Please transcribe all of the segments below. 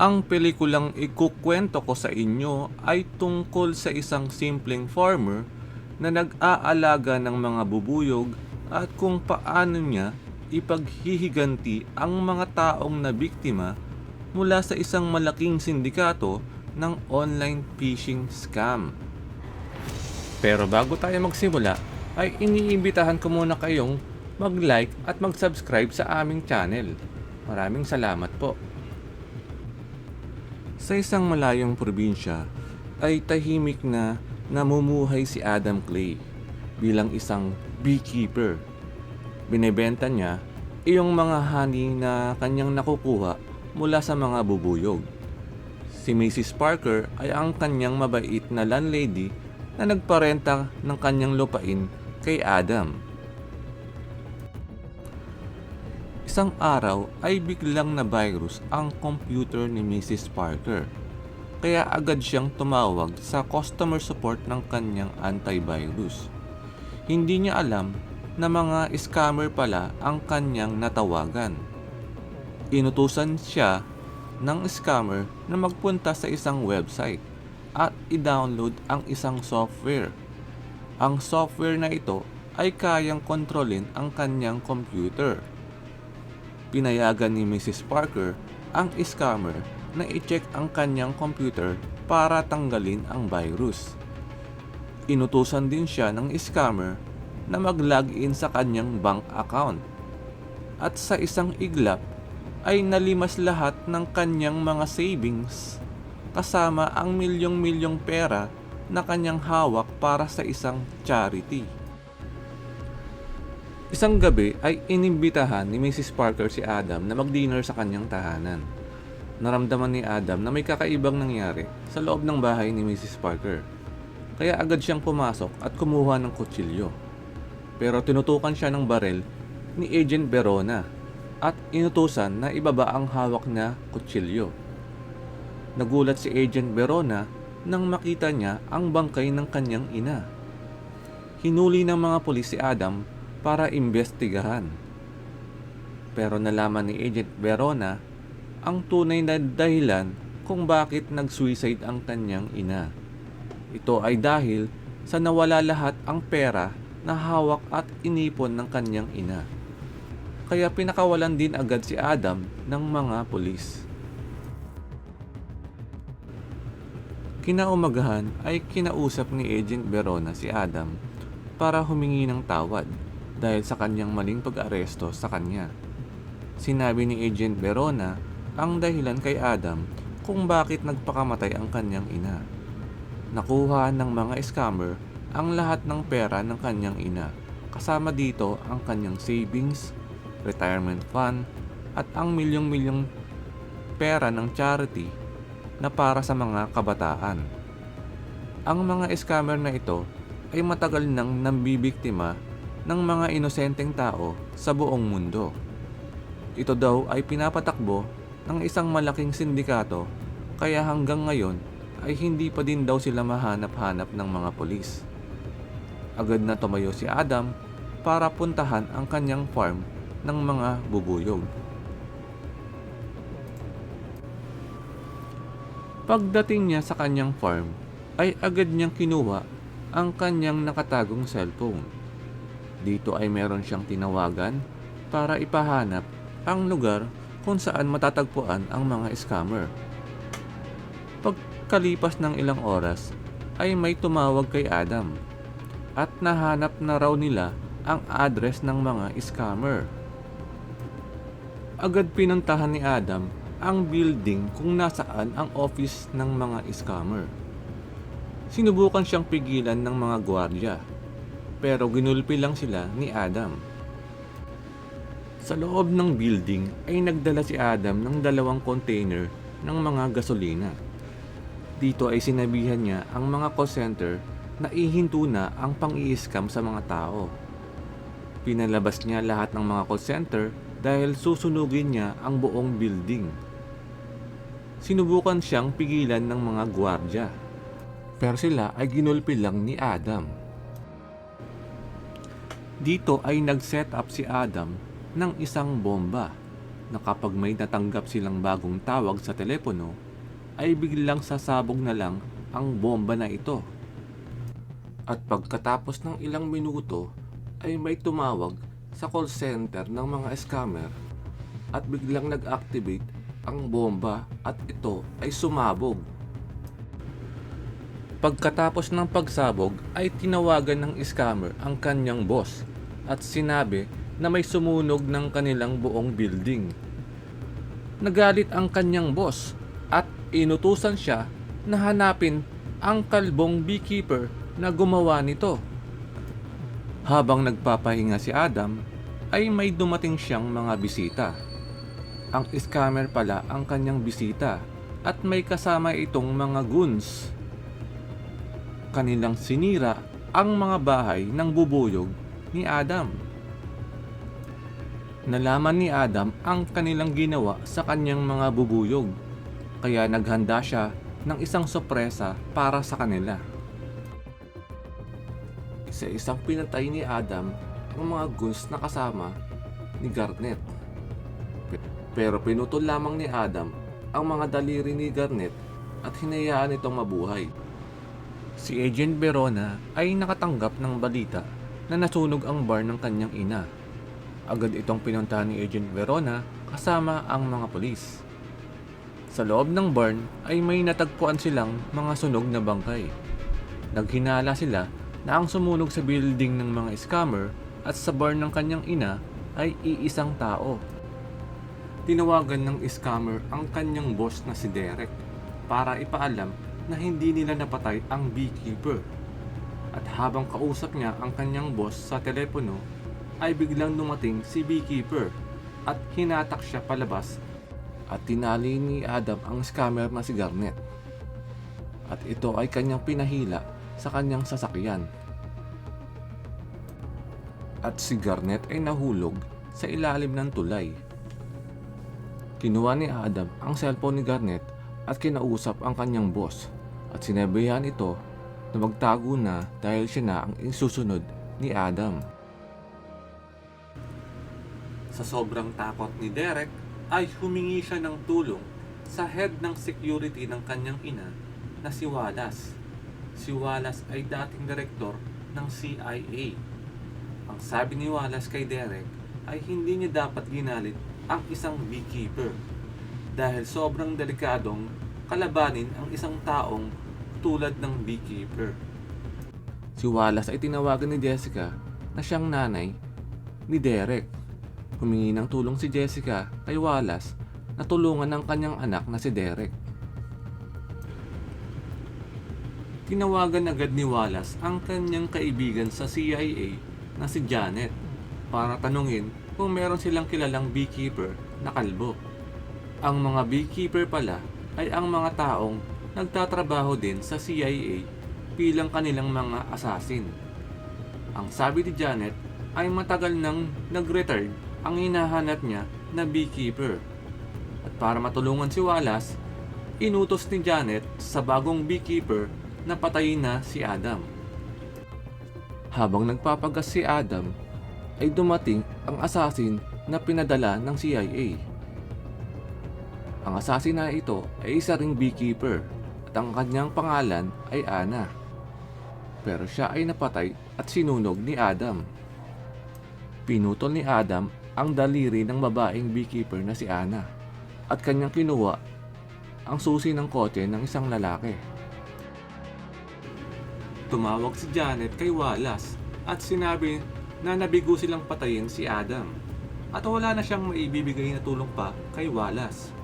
Ang pelikulang ikukwento ko sa inyo ay tungkol sa isang simpleng farmer na nag-aalaga ng mga bubuyog at kung paano niya ipaghihiganti ang mga taong nabiktima mula sa isang malaking sindikato ng online phishing scam. Pero bago tayo magsimula, ay iniimbitahan ko muna kayong mag-like at mag-subscribe sa aming channel. Maraming salamat po. Sa isang malayong probinsya ay tahimik na namumuhay si Adam Clay bilang isang beekeeper. Binebenta niya iyong mga honey na kanyang nakukuha mula sa mga bubuyog. Si Mrs. Parker ay ang kanyang mabait na landlady na nagparenta ng kanyang lupain kay Adam. Isang araw ay biglang na-virus ang computer ni Mrs. Parker, kaya agad siyang tumawag sa customer support ng kanyang antivirus. Hindi niya alam na mga scammer pala ang kanyang natawagan. Inutusan siya ng scammer na magpunta sa isang website at i-download ang isang software. Ang software na ito ay kayang kontrolin ang kanyang computer. Pinayagan ni Mrs. Parker ang scammer na i-check ang kanyang computer para tanggalin ang virus. Inutusan din siya ng scammer na mag-login sa kanyang bank account. At sa isang iglap ay nalimas lahat ng kanyang mga savings kasama ang milyong-milyong pera na kanyang hawak para sa isang charity. Isang gabi ay inimbitahan ni Mrs. Parker si Adam na mag-dinner sa kanyang tahanan. Naramdaman ni Adam na may kakaibang nangyari sa loob ng bahay ni Mrs. Parker. Kaya agad siyang pumasok at kumuha ng kutsilyo. Pero tinutukan siya ng barel ni Agent Verona at inutusan na ibaba ang hawak na kutsilyo. Nagulat si Agent Verona nang makita niya ang bangkay ng kanyang ina. Hinuli ng mga pulis si Adam para imbestigahan. Pero nalaman ni Agent Verona ang tunay na dahilan kung bakit nag-suicide ang kanyang ina. Ito ay dahil sa nawala lahat ang pera na hawak at inipon ng kanyang ina. Kaya pinakawalan din agad si Adam ng mga pulis. Kinaumagahan ay kinausap ni Agent Verona si Adam para humingi ng tawad dahil sa kanyang maling pag-aresto sa kanya. Sinabi ni Agent Verona ang dahilan kay Adam kung bakit nagpakamatay ang kanyang ina. Nakuha ng mga scammer ang lahat ng pera ng kanyang ina, kasama dito ang kanyang savings, retirement fund, at ang milyong-milyong pera ng charity na para sa mga kabataan. Ang mga scammer na ito ay matagal nang nambibiktima ng mga inosenteng tao sa buong mundo. Ito daw ay pinapatakbo ng isang malaking sindikato, kaya hanggang ngayon ay hindi pa din daw sila mahanap-hanap ng mga pulis. Agad na tumayo si Adam para puntahan ang kanyang farm ng mga bubuyog. Pagdating niya sa kanyang farm ay agad niyang kinuha ang kanyang nakatagong cellphone. Dito ay meron siyang tinawagan para ipahanap ang lugar kung saan matatagpuan ang mga scammer. Pagkalipas ng ilang oras ay may tumawag kay Adam at nahanap na raw nila ang address ng mga scammer. Agad pinuntahan ni Adam ang building kung nasaan ang office ng mga scammer. Sinubukan siyang pigilan ng mga gwardiya, pero ginulpi lang sila ni Adam. Sa loob ng building ay nagdala si Adam ng 2 container ng mga gasolina. Dito ay sinabihan niya ang mga call center na ihinto na ang pang-i-scam sa mga tao. Pinalabas niya lahat ng mga call center dahil susunugin niya ang buong building. Sinubukan siyang pigilan ng mga gwardiya, pero sila ay ginulpi lang ni Adam. Dito ay nag-set up si Adam ng isang bomba na kapag may natanggap silang bagong tawag sa telepono, ay biglang sasabog na lang ang bomba na ito. At pagkatapos ng ilang minuto ay may tumawag sa call center ng mga scammer at biglang nag-activate ang bomba at ito ay sumabog. Pagkatapos ng pagsabog ay tinawagan ng scammer ang kanyang boss at sinabi na may sumunog ng kanilang buong building. Nagalit ang kanyang boss at inutusan siya na hanapin ang kalbong beekeeper na gumawa nito. Habang nagpapahinga si Adam ay may dumating siyang mga bisita. Ang scammer pala ang kanyang bisita at may kasama itong mga goons. Kanilang sinira ang mga bahay ng bubuyog ni Adam. Nalaman ni Adam ang kanilang ginawa sa kanyang mga bubuyog, kaya naghanda siya ng isang sorpresa para sa kanila. Isa-isang pinatay ni Adam ang mga goons na kasama ni Garnet. Pero pinutol lamang ni Adam ang mga daliri ni Garnet at hinayaan itong mabuhay. Si Agent Verona ay nakatanggap ng balita na nasunog ang bar ng kanyang ina. Agad itong pinuntahan ni Agent Verona kasama ang mga pulis. Sa loob ng barn ay may natagpuan silang mga sunog na bangkay. Naghinala sila na ang sumunog sa building ng mga scammer at sa bar ng kanyang ina ay iisang tao. Tinawagan ng scammer ang kanyang boss na si Derek para ipaalam na hindi nila napatay ang beekeeper. At habang kausap niya ang kanyang boss sa telepono, ay biglang dumating si beekeeper at hinatak siya palabas at tinali ni Adam ang scammer na si Garnet. At ito ay kanyang pinahila sa kanyang sasakyan. At si Garnet ay nahulog sa ilalim ng tulay. Kinuha ni Adam ang cellphone ni Garnet at kinausap ang kanyang boss at sinabihan ito na magtago na dahil siya na ang isusunod ni Adam. Sa sobrang takot ni Derek ay humingi siya ng tulong sa head ng security ng kanyang ina na si Wallace. Si Wallace ay dating direktor ng CIA. Ang sabi ni Wallace kay Derek ay hindi niya dapat ginalit ang isang beekeeper dahil sobrang delikadong kalabanin ang isang taong tulad ng beekeeper. Si Wallace ay tinawagan ni Jessica na siyang nanay ni Derek. Humingi ng tulong si Jessica kay Wallace na tulungan ng kanyang anak na si Derek. Tinawagan agad ni Wallace ang kanyang kaibigan sa CIA na si Janet para tanungin kung meron silang kilalang beekeeper na kalbo. Ang mga beekeeper pala ay ang mga taong nagtatrabaho din sa CIA bilang kanilang mga assassin. Ang sabi ni Janet ay matagal nang nag-retired ang hinahanap niya na beekeeper. At para matulungan si Wallace, inutos ni Janet sa bagong beekeeper na patayin na si Adam. Habang nagpapagas si Adam, ay dumating ang assassin na pinadala ng CIA. Ang assassin na ito ay isa ring beekeeper at ang kanyang pangalan ay Anna. Pero siya ay napatay at sinunog ni Adam. Pinutol ni Adam ang daliri ng babaeng beekeeper na si Anna at kanyang kinuha ang susi ng kotse ng isang lalaki. Tumawag si Janet kay Wallace at sinabi na nabigo silang patayin si Adam at wala na siyang maibibigay na tulong pa kay Wallace.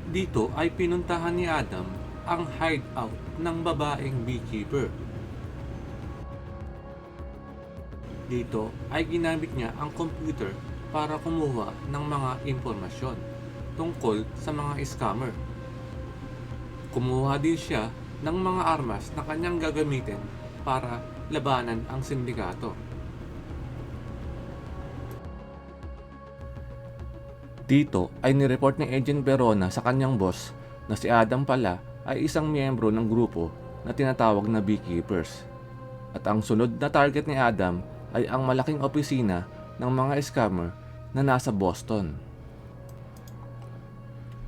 Dito ay pinuntahan ni Adam ang hideout ng babaeng beekeeper. Dito ay ginamit niya ang computer para kumuha ng mga impormasyon tungkol sa mga scammer. Kumuha din siya ng mga armas na kanyang gagamitin para labanan ang sindikato. Dito ay nireport ni Agent Verona sa kanyang boss na si Adam pala ay isang miyembro ng grupo na tinatawag na Beekeepers. At ang sunod na target ni Adam ay ang malaking opisina ng mga scammer na nasa Boston.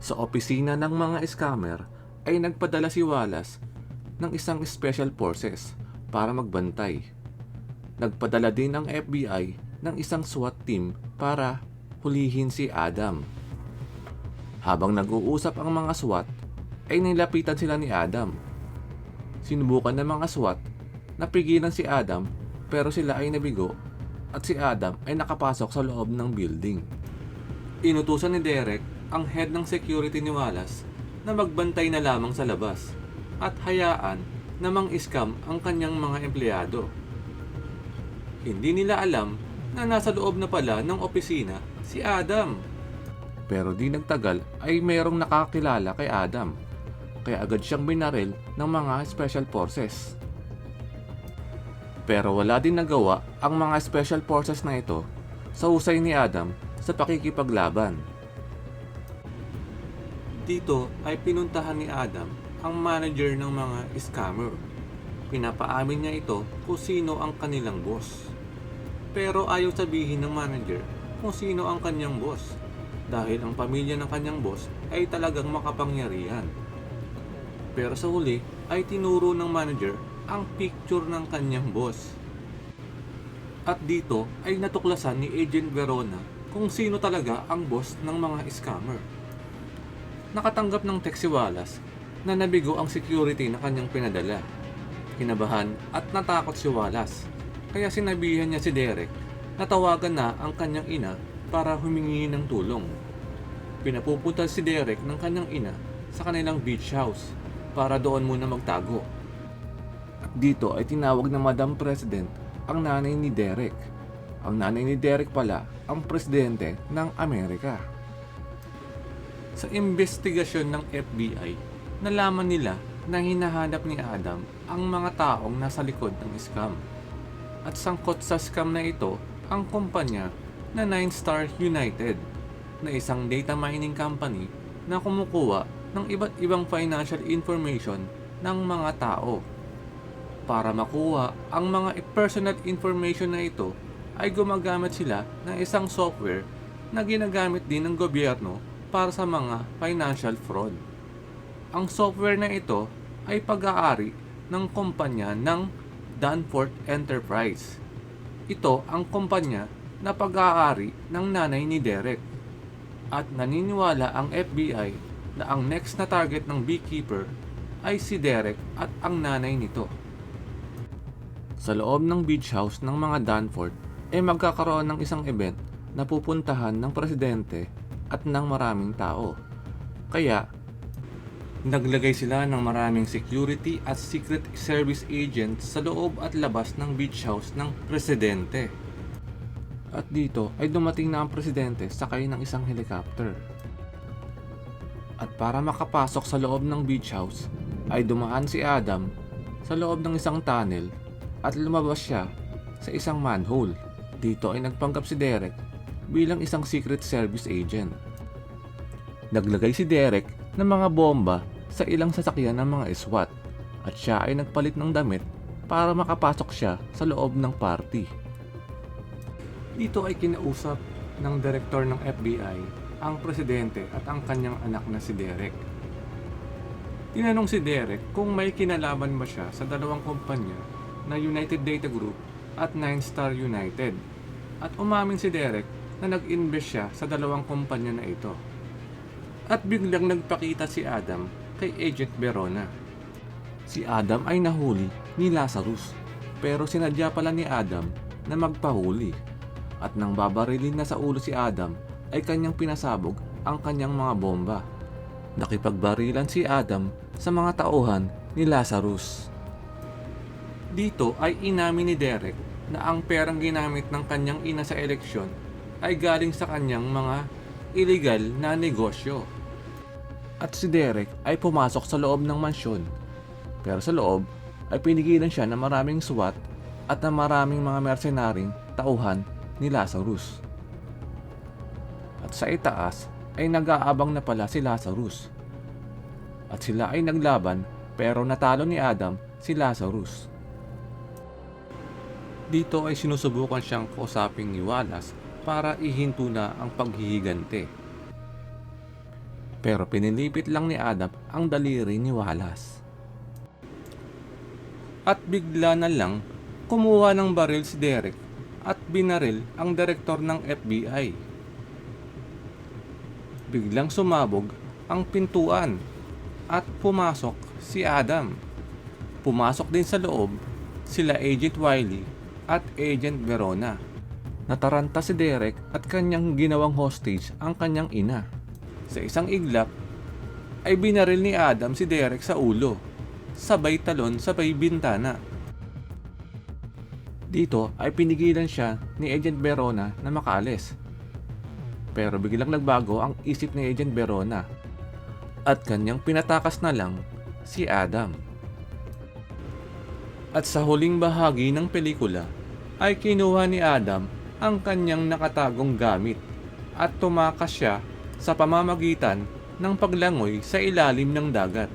Sa opisina ng mga scammer ay nagpadala si Wallace ng isang special forces para magbantay. Nagpadala din ang FBI ng isang SWAT team para hulihin si Adam. Habang nag-uusap ang mga SWAT, ay nilapitan sila ni Adam. Sinubukan ng mga SWAT na pigilan si Adam pero sila ay nabigo at si Adam ay nakapasok sa loob ng building. Inutusan ni Derek ang head ng security ni Wallace na magbantay na lamang sa labas at hayaan na mang-scam ang kanyang mga empleyado. Hindi nila alam na nasa loob na pala ng opisina si Adam. Pero di nagtagal ay mayroong nakakilala kay Adam, kaya agad siyang binaril ng mga special forces. Pero wala din nagawa ang mga special forces na ito sa husay ni Adam sa pakikipaglaban. Dito ay pinuntahan ni Adam ang manager ng mga scammer. Pinapaamin niya ito kung sino ang kanilang boss. Pero ayaw sabihin ng manager kung sino ang kanyang boss dahil ang pamilya ng kanyang boss ay talagang makapangyarihan. Pero sa huli ay tinuro ng manager ang picture ng kanyang boss. At dito ay natuklasan ni Agent Verona kung sino talaga ang boss ng mga scammer. Nakatanggap ng text si Wallace na nabigo ang security na kanyang pinadala. Kinabahan at natakot si Wallace, kaya sinabihan niya si Derek na tawagan na ang kanyang ina para humingi ng tulong. Pinapupunta si Derek ng kanyang ina sa kanilang beach house para doon muna magtago. At dito ay tinawag ng Madam President ang nanay ni Derek. Ang nanay ni Derek pala ang presidente ng Amerika. Sa investigasyon ng FBI, nalaman nila na hinahanap ni Adam ang mga taong nasa likod ng scam. At sangkot sa scam na ito ang kumpanya na 9-Star United, na isang data mining company na kumukuha ng iba't ibang financial information ng mga tao. Para makuha ang mga personal information na ito ay gumagamit sila ng isang software na ginagamit din ng gobyerno para sa mga financial fraud. Ang software na ito ay pag-aari ng kumpanya ng Danforth Enterprise. Ito ang kumpanya na pag-aari ng nanay ni Derek. At naniniwala ang FBI na ang next na target ng beekeeper ay si Derek at ang nanay nito. Sa loob ng beach house ng mga Danforth ay magkakaroon ng isang event na pupuntahan ng presidente at ng maraming tao. Kaya, naglagay sila ng maraming security at secret service agents sa loob at labas ng beach house ng presidente. At dito ay dumating na ang presidente sakay ng isang helicopter. At para makapasok sa loob ng beach house, ay dumaan si Adam sa loob ng isang tunnel at lumabas siya sa isang manhole. Dito ay nagpanggap si Derek bilang isang secret service agent. Naglagay si Derek ng mga bomba sa ilang sasakyan ng mga SWAT at siya ay nagpalit ng damit para makapasok siya sa loob ng party. Dito ay kinausap ng direktor ng FBI ang presidente at ang kanyang anak na si Derek. Tinanong si Derek kung may kinalaman ba siya sa dalawang kumpanya na United Data Group at 9-Star United. At umamin si Derek na nag-invest siya sa dalawang kumpanya na ito. At biglang nagpakita si Adam kay Agent Verona. Si Adam ay nahuli ni Lazarus, pero sinadya pala ni Adam na magpahuli. At nang babarilin na sa ulo si Adam, ay kanyang pinasabog ang kanyang mga bomba. Nakipagbarilan si Adam sa mga tauhan ni Lazarus. Dito ay inamin ni Derek na ang perang ginamit ng kanyang ina sa eleksyon ay galing sa kanyang mga illegal na negosyo. At si Derek ay pumasok sa loob ng mansyon. Pero sa loob ay pinigilan siya ng maraming SWAT at ng maraming mga mercenaryong tauhan ni Lazarus. At sa itaas ay nag-aabang na pala si Lazarus. At sila ay naglaban pero natalo ni Adam si Lazarus. Dito ay sinusubukan siyang kausaping ni Wallace para ihinto na ang paghihigante. Pero pinilipit lang ni Adam ang daliri ni Wallace. At bigla na lang kumuha ng baril si Derek at binaril ang direktor ng FBI. Biglang sumabog ang pintuan at pumasok si Adam. Pumasok din sa loob sila Agent Wiley at Agent Verona. Nataranta si Derek at kanyang ginawang hostage ang kanyang ina. Sa isang iglap ay binaril ni Adam si Derek sa ulo, sabay talon sabay bintana. Dito ay pinigilan siya ni Agent Verona na makaalis. Pero biglang nagbago ang isip ni Agent Verona at kanyang pinatakas na lang si Adam. At sa huling bahagi ng pelikula ay kinuha ni Adam ang kanyang nakatagong gamit at tumakas siya sa pamamagitan ng paglangoy sa ilalim ng dagat.